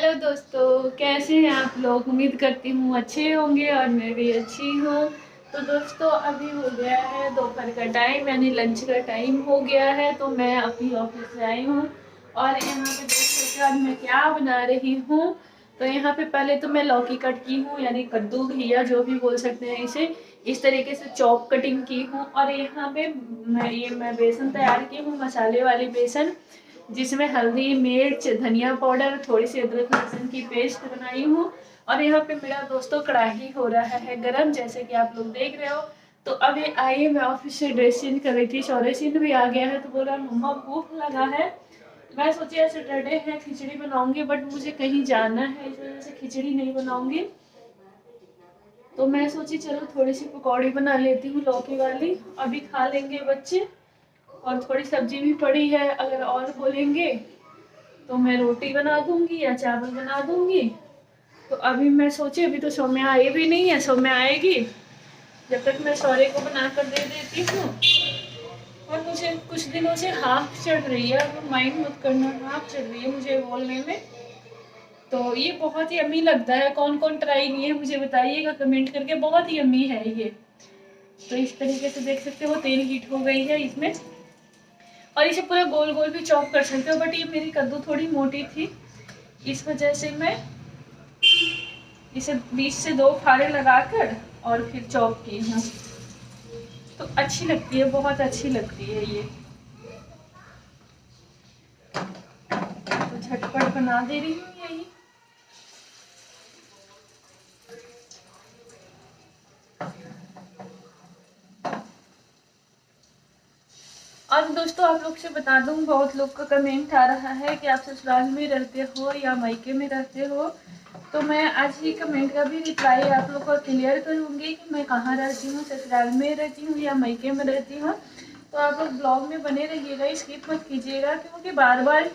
Hello दोस्तों, कैसे हैं आप लोग। उम्मीद करती हूँ अच्छे होंगे और मैं भी अच्छी हूँ। तो दोस्तों अभी हो गया है दोपहर का टाइम, यानी लंच का टाइम हो गया है। तो मैं अपनी ऑफिस से आई हूँ और यहाँ पे देख सकते हो आज मैं क्या बना रही हूँ। तो यहाँ पे पहले तो मैं लौकी कट की हूँ, यानी कद्दू घिया जो भी बोल सकते हैं इसे। इस तरीके से चॉप कटिंग की हूँ और यहाँ पे मैं बेसन तैयार की हूँ, मसाले वाली बेसन, जिसमें हल्दी, मिर्च, धनिया पाउडर, थोड़ी सी अदरक लहसुन की पेस्ट बनाई हूँ। और यहाँ पे मेरा दोस्तों कढ़ाई हो रहा है गरम, जैसे कि आप लोग देख रहे हो। तो अभी आई मैं ऑफिस से ड्रेस चेंज कर रही थी, शौर्य सिंह भी आ गया है तो बोला मम्मा भूख लगा है। मैं सोची आज सैटरडे है खिचड़ी बनाऊंगी, बट मुझे कहीं जाना है इस वजह से खिचड़ी नहीं बनाऊंगी। तो मैं सोची चलो थोड़ी सी पकौड़ी बना लेती हूँ लौकी वाली, अभी खा लेंगे बच्चे। और थोड़ी सब्जी भी पड़ी है, अगर और बोलेंगे तो मैं रोटी बना दूंगी या चावल बना दूंगी। तो अभी मैं सोची अभी तो सौम्या आई भी नहीं है, सौम्या आएगी जब तक मैं सौर्य को बना कर दे देती हूँ। और मुझे कुछ दिनों से हाफ चढ़ रही है, अब माइंड मत करना, हाफ चढ़ रही है मुझे बोलने में। तो ये बहुत ही यम्मी लगता है, कौन कौन ट्राई किए मुझे बताइएगा कमेंट करके, बहुत ही यम्मी है ये। तो इस तरीके से देख सकते हो तेल हीट हो गई है इसमें, और इसे पूरा गोल गोल भी चॉप कर सकते हो, बट ये मेरी कद्दू थोड़ी मोटी थी इस वजह से मैं इसे बीच से 2 फाड़े लगाकर और फिर चॉप की हूँ। तो अच्छी लगती है, बहुत अच्छी लगती है ये। तो झटपट बना दे रही हूँ यही। और दोस्तों आप लोग से बता दूं, बहुत लोग का कमेंट आ रहा है कि आप ससुराल में रहते हो या मायके में रहते हो। तो मैं आज ही कमेंट का भी रिप्लाई आप लोग को क्लियर करूंगी कि मैं कहाँ रहती हूँ, ससुराल में रहती हूँ या मायके में रहती हूँ। तो आप लोग ब्लॉग में बने रहिएगा, स्किप मत कीजिएगा, क्योंकि बार बार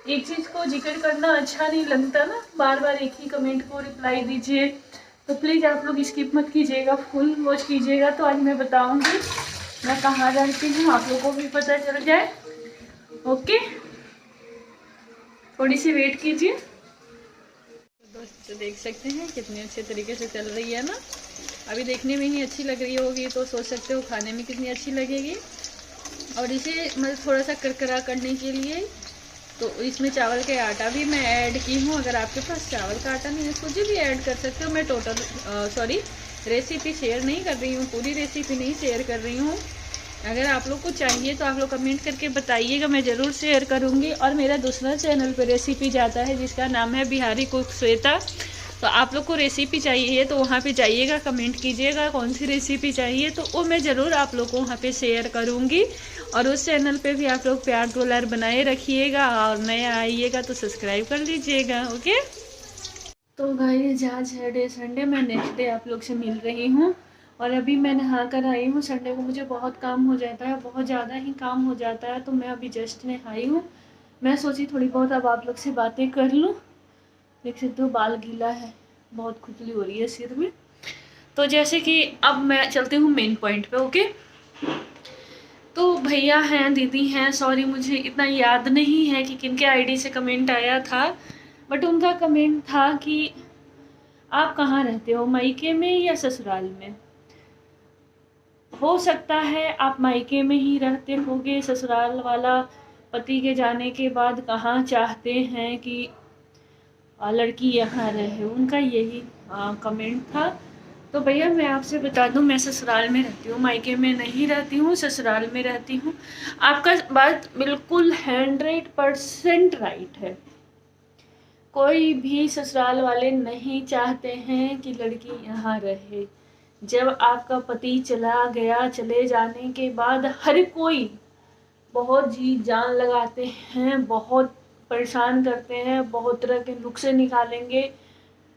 एक चीज़ को जिक्र करना अच्छा नहीं लगता ना, बार बार एक ही कमेंट को रिप्लाई दीजिए। तो प्लीज़ आप लोग स्किप मत कीजिएगा, फुल वॉच कीजिएगा। तो आज मैं बताऊँगी मैं कहाँ रहती हूँ, आप लोगों को भी पता चल जाए। ओके, थोड़ी सी वेट कीजिए। दोस्तों देख सकते हैं कितने अच्छे तरीके से चल रही है ना। अभी देखने में ही अच्छी लग रही होगी तो सोच सकते हो खाने में कितनी अच्छी लगेगी। और इसे मतलब थोड़ा सा करकरा करने के लिए तो इसमें चावल के आटा भी मैं ऐड की हूँ। अगर आपके पास चावल का आटा नहीं है सूजी भी ऐड कर सकते हो। मैं टोटल रेसिपी शेयर नहीं कर रही हूँ, पूरी रेसिपी नहीं शेयर कर रही हूँ। अगर आप लोग को चाहिए तो आप लोग कमेंट करके बताइएगा, मैं ज़रूर शेयर करूँगी। और मेरा दूसरा चैनल पे रेसिपी जाता है जिसका नाम है बिहारी कुक श्वेता। तो आप लोग को रेसिपी चाहिए तो वहाँ पे जाइएगा, कमेंट कीजिएगा कौन सी रेसिपी चाहिए, तो वो मैं ज़रूर आप लोग को वहाँ पे शेयर करूँगी। और उस चैनल पे भी आप लोग प्यार दुलार बनाए रखिएगा, और नया आइएगा तो सब्सक्राइब कर लीजिएगा। ओके, तो गाइस आज है डे संडे, मैं नेक्स्ट डे आप लोग से मिल रही हूँ। और अभी मैं नहा कर आई हूँ। संडे को मुझे बहुत काम हो जाता है, बहुत ज़्यादा ही काम हो जाता है, तो मैं अभी जस्ट नहाई हूँ। मैं सोची थोड़ी बहुत अब आप लोग से बातें कर लूँ। देख सकते हो बाल गीला है, बहुत खुजली हो रही है सिर में। तो जैसे कि अब मैं चलती हूँ मेन पॉइंट पे। ओके, तो भैया हैं, दीदी हैं, सॉरी मुझे इतना याद नहीं है कि किनके आईडी से कमेंट आया था, बट उनका कमेंट था कि आप कहाँ रहते हो, मायके में या ससुराल में। हो सकता है आप मायके में ही रहते होगे, ससुराल वाला पति के जाने के बाद कहाँ चाहते हैं कि लड़की यहाँ रहे, उनका यही कमेंट था। तो भैया मैं आपसे बता दूं, मैं ससुराल में रहती हूँ, मायके में नहीं रहती हूँ, ससुराल में रहती हूँ। आपका बात बिल्कुल 100% राइट है। कोई भी ससुराल वाले नहीं चाहते हैं कि लड़की यहाँ रहे। जब आपका पति चला गया, चले जाने के बाद हर कोई बहुत जी जान लगाते हैं, बहुत परेशान करते हैं, बहुत तरह के नुस्खे निकालेंगे,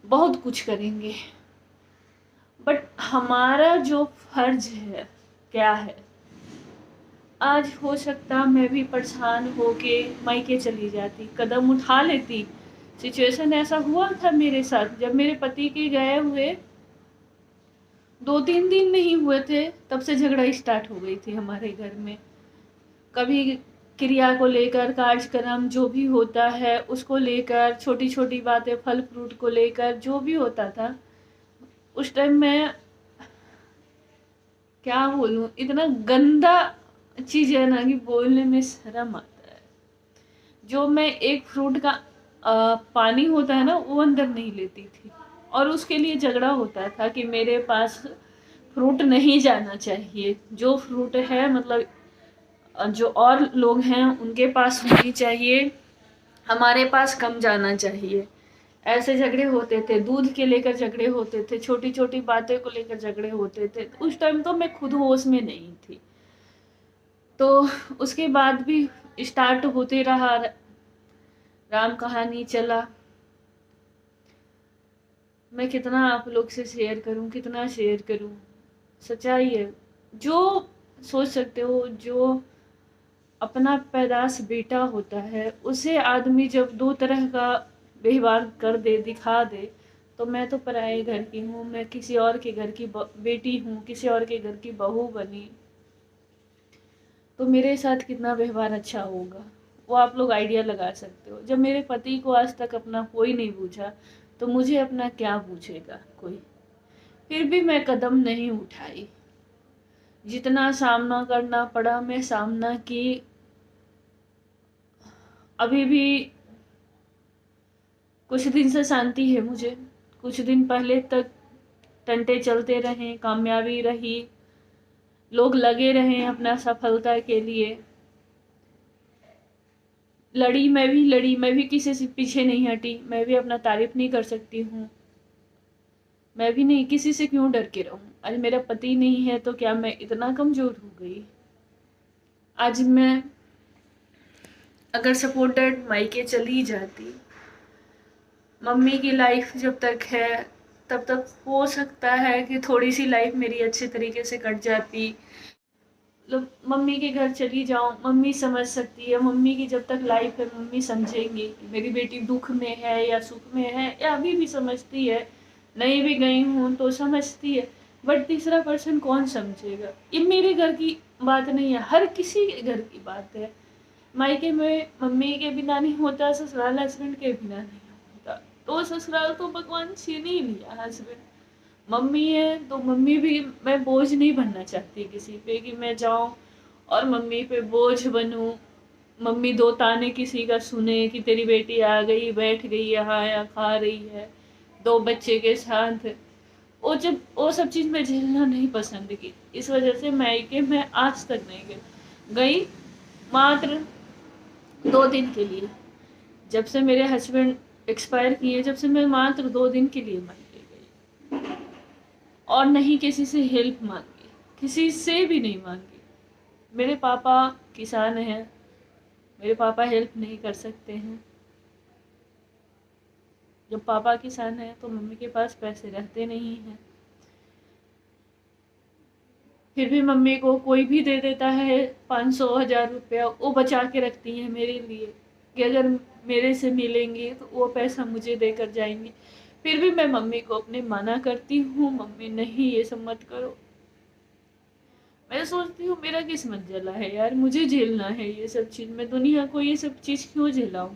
बहुत कुछ करेंगे। बट हमारा जो फर्ज है क्या है, आज हो सकता मैं भी परेशान होके मायके चली जाती, कदम उठा लेती। सिचुएशन ऐसा हुआ था मेरे साथ, जब मेरे पति के गए हुए 2-3 दिन नहीं हुए थे तब से झगड़ा स्टार्ट हो गई थी हमारे घर में। कभी क्रिया को लेकर, कार्यक्रम जो भी होता है उसको लेकर, छोटी छोटी बातें, फल फ्रूट को लेकर जो भी होता था, उस टाइम मैं क्या बोलूं, इतना गंदा चीज है ना कि बोलने में शर्म आता है। जो मैं एक फ्रूट का पानी होता है ना वो अंदर नहीं लेती थी, और उसके लिए झगड़ा होता था कि मेरे पास फ्रूट नहीं जाना चाहिए, जो फ्रूट है मतलब जो और लोग हैं उनके पास होनी चाहिए, हमारे पास कम जाना चाहिए। ऐसे झगड़े होते थे, दूध के लेकर झगड़े होते थे, छोटी छोटी बातें को लेकर झगड़े होते थे। उस टाइम तो मैं खुद होश में नहीं थी। तो उसके बाद भी स्टार्ट होते रहा, राम कहानी चला। मैं कितना आप लोग से शेयर करूं, कितना शेयर करूं। सच्चाई है, जो सोच सकते हो, जो अपना पैदाश बेटा होता है उसे आदमी जब दो तरह का व्यवहार कर दे, दिखा दे, तो मैं तो पराये घर की हूँ, मैं किसी और के घर की बेटी हूँ, किसी और के घर की बहू बनी, तो मेरे साथ कितना व्यवहार अच्छा होगा वो आप लोग आइडिया लगा सकते हो। जब मेरे पति को आज तक अपना कोई नहीं पूछा, तो मुझे अपना क्या पूछेगा कोई। फिर भी मैं कदम नहीं उठाई, जितना सामना करना पड़ा मैं सामना की। अभी भी कुछ दिन से शांति है मुझे। कुछ दिन पहले तक टंटे चलते रहे, कामयाबी रही, लोग लगे रहे अपना सफलता के लिए। लड़ी, मैं भी किसी से पीछे नहीं हटी। मैं भी अपना तारीफ नहीं कर सकती हूँ, मैं भी नहीं, किसी से क्यों डर के रहूं। आज मेरा पति नहीं है तो क्या मैं इतना कमजोर हो गई? आज मैं अगर सपोर्टेड मायके चली जाती, मम्मी की लाइफ जब तक है तब तक हो सकता है कि थोड़ी सी लाइफ मेरी अच्छे तरीके से कट जाती। मतलब मम्मी के घर चली जाऊं, मम्मी समझ सकती है, मम्मी की जब तक लाइफ है मम्मी समझेंगी कि मेरी बेटी दुख में है या सुख में है, या अभी भी समझती है, नहीं भी गई हूँ तो समझती है। बट तीसरा पर्सन कौन समझेगा? ये मेरे घर की बात नहीं है, हर किसी के घर की बात है। मायके में मम्मी के बिना नहीं होता, ससुराल हस्बैंड के बिना नहीं होता। तो ससुराल तो भगवान छीन ही लिया, हस्बैंड मम्मी है तो मम्मी भी, मैं बोझ नहीं बनना चाहती किसी पे कि मैं जाऊं और मम्मी पे बोझ बनूं। मम्मी दो ताने किसी का सुने कि तेरी बेटी आ गई, बैठ गई यहाँ या खा रही है दो बच्चे के साथ, वो सब चीज मैं झेलना नहीं पसंद की। इस वजह से मायके मैं आज तक नहीं गई, मात्र 2 दिन के लिए। जब से मेरे हस्बैंड एक्सपायर किए, जब से मैं मात्र 2 दिन के लिए मायके गई, और नहीं किसी से हेल्प मांगी, किसी से भी नहीं मांगी। मेरे पापा किसान हैं, मेरे पापा हेल्प नहीं कर सकते हैं। जब पापा किसान हैं तो मम्मी के पास पैसे रहते नहीं हैं। फिर भी मम्मी को कोई भी दे देता है 500-1000 रुपया, वो बचा के रखती हैं मेरे लिए कि अगर मेरे से मिलेंगे तो वो पैसा मुझे देकर जाएंगी। फिर भी मैं मम्मी को अपने मना करती हूँ, मम्मी नहीं ये सब मत करो। मैं सोचती हूँ मेरा किस्मत जला है यार, मुझे झेलना है ये सब चीज, मैं दुनिया को ये सब चीज क्यों झेलाऊं?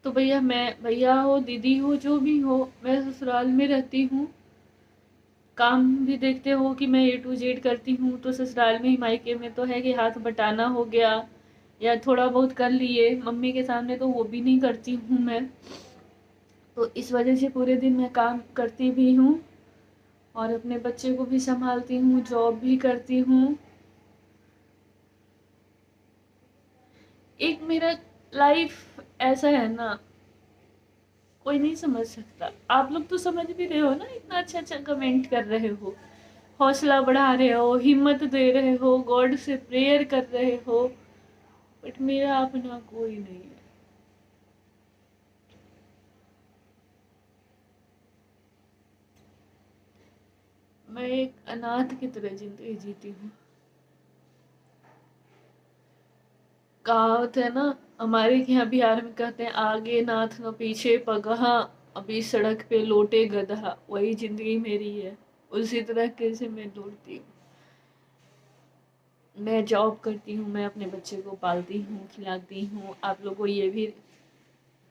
तो भैया हो, दीदी हो, जो भी हो, मैं ससुराल में रहती हूँ। काम भी देखते हो कि मैं A to Z करती हूँ, तो ससुराल में ही, मायके में तो है कि हाथ बटाना हो गया या थोड़ा बहुत कर लिए। मम्मी के सामने तो वो भी नहीं करती हूँ मैं। तो इस वजह से पूरे दिन मैं काम करती भी हूँ और अपने बच्चे को भी संभालती हूँ, जॉब भी करती हूँ। एक मेरा लाइफ ऐसा है ना, कोई नहीं समझ सकता। आप लोग तो समझ भी रहे हो ना, इतना अच्छा अच्छा कमेंट कर रहे हो, हौसला बढ़ा रहे हो, हिम्मत दे रहे हो, गॉड से प्रेयर कर रहे हो, बट मेरा अपना कोई नहीं है। मैं एक अनाथ की तरह जिंदगी जीती हूँ। कहावत है ना, हमारे यहाँ बिहार में कहते हैं, आगे नाथ न पीछे पगहा, अभी सड़क पे लोटे गधा। वही जिंदगी मेरी है। उसी तरीके से मैं दौड़ती हूँ। मैं जॉब करती हूँ, मैं अपने बच्चे को पालती हूँ, खिलाती हूँ। आप लोगों को ये भी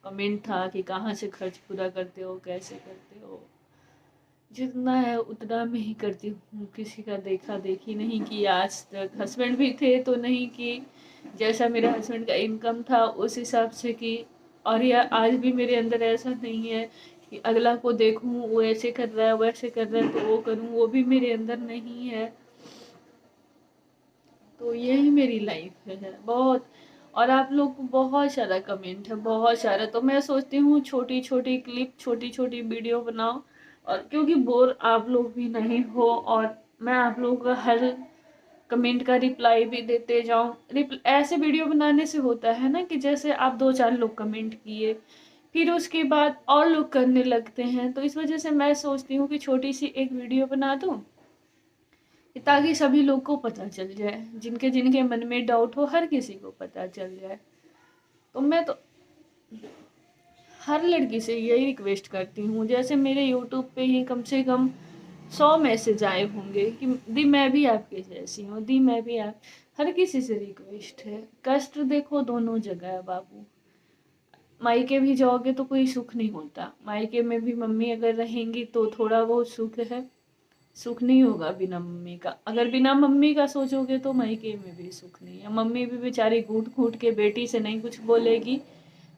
कमेंट था कि कहाँ से खर्च पूरा करते हो, कैसे करते हो। जितना है उतना मैं ही करती हूँ, किसी का देखा देखी नहीं की आज तक। हस्बैंड भी थे तो नहीं की, जैसा मेरे हस्बैंड का इनकम था उस हिसाब से की। और यह आज भी मेरे अंदर ऐसा नहीं है कि अगला को देखूँ वो ऐसे कर रहा है वैसे कर रहा है तो वो करूँ, वो भी मेरे अंदर नहीं है। तो यही मेरी लाइफ है बहुत। और आप लोग को बहुत सारा कमेंट है, बहुत सारा। तो मैं सोचती हूँ छोटी छोटी क्लिप, छोटी छोटी वीडियो बनाओ, और क्योंकि बोर आप लोग भी नहीं हो, और मैं आप लोगों का हर कमेंट का रिप्लाई भी देते जाऊँ। ऐसे वीडियो बनाने से होता है ना कि जैसे आप 2-4 लोग कमेंट किए, फिर उसके बाद और लोग करने लगते हैं। तो इस वजह से मैं सोचती हूँ कि छोटी सी एक वीडियो बना दूँ ताकि सभी लोग को पता चल जाए, जिनके जिनके मन में डाउट हो हर किसी को पता चल जाए। तो मैं तो हर लड़की से यही रिक्वेस्ट करती हूँ, जैसे मेरे यूट्यूब पे ही कम से कम 100 मैसेज आए होंगे कि दी मैं भी आपके जैसी हूँ, दी मैं भी आप। हर किसी से रिक्वेस्ट है, कष्ट देखो दोनों जगह है बाबू। मायके भी जाओगे तो कोई सुख नहीं होता, मायके में भी मम्मी अगर रहेंगी तो थोड़ा बहुत सुख है, सुख नहीं होगा बिना मम्मी का। अगर बिना मम्मी का सोचोगे तो मायके में भी सुख नहीं है। मम्मी भी बेचारी घूट घूट के बेटी से नहीं कुछ बोलेगी,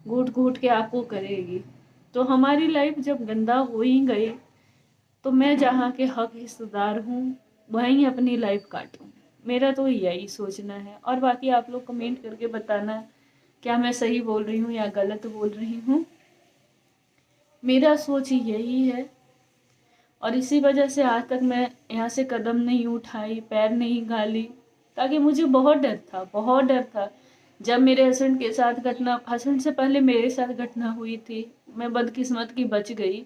घूट घूट के आपको करेगी। तो हमारी लाइफ जब गंदा हो ही गई तो मैं जहाँ के हक हिस्सेदार हूँ वहीं अपनी लाइफ काटूँ। मेरा तो यही सोचना है। और बाकी आप लोग कमेंट करके बताना क्या मैं सही बोल रही हूँ या गलत बोल रही हूँ। मेरा सोच यही है, और इसी वजह से आज तक मैं यहाँ से कदम नहीं उठाई, पैर नहीं गाली, ताकि मुझे बहुत डर था, बहुत डर था। जब मेरे हस्बैंड के साथ घटना, हस्बैंड से पहले मेरे साथ घटना हुई थी, मैं बदकिस्मत की बच गई।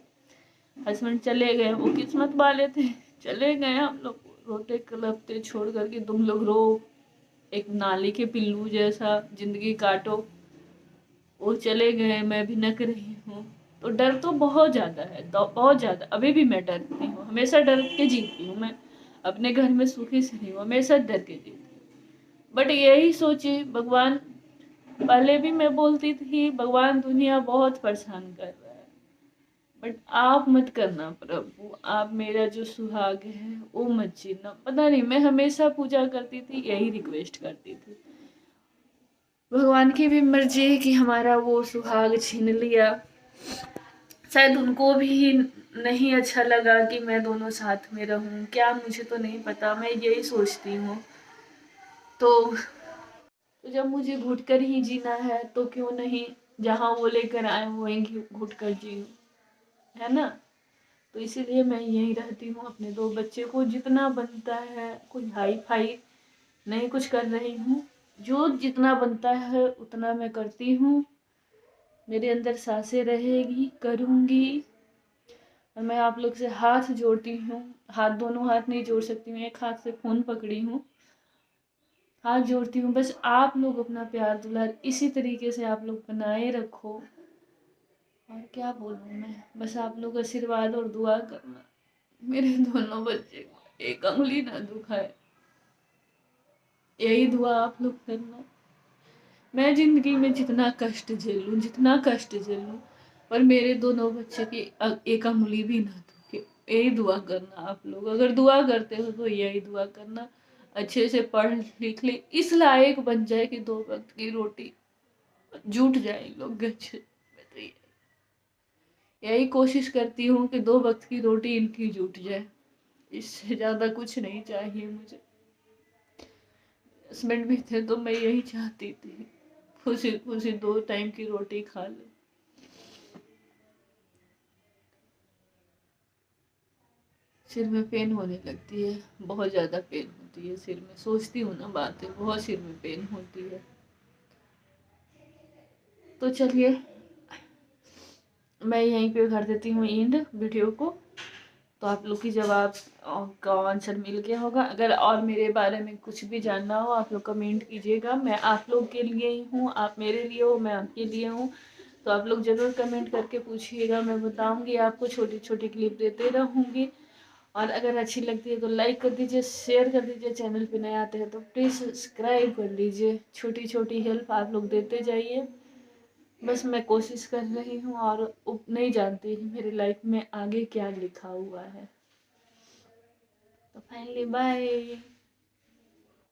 हस्बैंड चले गए, वो किस्मत वाले थे, चले गए। हम लोग रोते कलपते छोड़ करके तुम लोग रो, एक नाली के पिल्लू जैसा जिंदगी काटो। वो चले गए, मैं भी नक रही हूँ। तो डर तो बहुत ज़्यादा है, तो बहुत ज़्यादा। अभी भी मैं डरती हूँ, हमेशा डर के जीती हूँ मैं। अपने घर में सुखी से नहीं हूँ, हमेशा डर के जीती हूँ। बट यही सोची भगवान, पहले भी मैं बोलती थी भगवान दुनिया बहुत परेशान कर रहा है, बट आप मत करना प्रभु, आप मेरा जो सुहाग है वो मत छीनना। पता नहीं, मैं हमेशा पूजा करती थी, यही रिक्वेस्ट करती थी। भगवान की भी मर्जी है कि हमारा वो सुहाग छीन लिया। शायद उनको भी नहीं अच्छा लगा कि मैं दोनों साथ में रहूं, क्या मुझे तो नहीं पता, मैं यही सोचती हूँ। तो जब मुझे घुट कर ही जीना है तो क्यों नहीं जहाँ वो लेकर आए वहीं घुट कर जीऊं, है ना। तो इसीलिए मैं यहीं रहती हूँ, अपने 2 बच्चे को जितना बनता है, कोई हाई फाई नहीं कुछ कर रही हूँ, जो जितना बनता है उतना मैं करती हूँ। मेरे अंदर सांसें रहेगी, करूँगी। और मैं आप लोग से हाथ जोड़ती हूँ, हाथ दोनों हाथ नहीं जोड़ सकती हूँ, एक हाथ से फोन पकड़ी हूँ, हाथ जोड़ती हूँ। बस आप लोग अपना प्यार दुलार इसी तरीके से आप लोग बनाए रखो। और क्या बोलूँ मैं, बस आप लोग आशीर्वाद और दुआ करना, मेरे दोनों बच्चे को एक अंगुली ना दुखाए, यही दुआ आप लोग करना। मैं जिंदगी में जितना कष्ट झेलूं, जितना कष्ट झेलूं, पर मेरे दोनों बच्चे की एक अंगुली भी ना दुखे, यही दुआ करना आप लोग। अगर दुआ करते हो तो यही दुआ करना, अच्छे से पढ़ लिख ले, इस लायक बन जाए कि 2 वक्त की रोटी जुट जाए लोग अच्छे। मैं तो यही कोशिश करती हूँ कि 2 वक्त की रोटी इनकी जुट जाए, इससे ज्यादा कुछ नहीं चाहिए मुझे। हस्बैंड भी थे तो मैं यही चाहती थी, खुशी खुशी 2 टाइम की रोटी खा ले। सिर में पेन होने लगती है, बहुत ज़्यादा पेन होती है सिर में, सोचती हूँ ना बातें, बहुत सिर में पेन होती है। तो चलिए मैं यहीं पे कर देती हूँ एंड वीडियो को। तो आप लोग की जवाब का आंसर मिल गया होगा। अगर और मेरे बारे में कुछ भी जानना हो आप लोग कमेंट कीजिएगा, मैं आप लोग के लिए ही हूँ, आप मेरे लिए हो, मैं आपके लिए हूँ। तो आप लोग ज़रूर कमेंट करके पूछिएगा, मैं बताऊँगी आपको, छोटी छोटी क्लिप देते रहूँगी। और अगर अच्छी लगती है तो लाइक कर दीजिए, शेयर कर दीजिए। चैनल पे नए आते हैं तो प्लीज़ सब्सक्राइब कर लीजिए। छोटी छोटी हेल्प आप लोग देते जाइए। बस मैं कोशिश कर रही हूँ और नहीं जानती मेरी लाइफ में आगे क्या लिखा हुआ है। तो फाइनली बाय।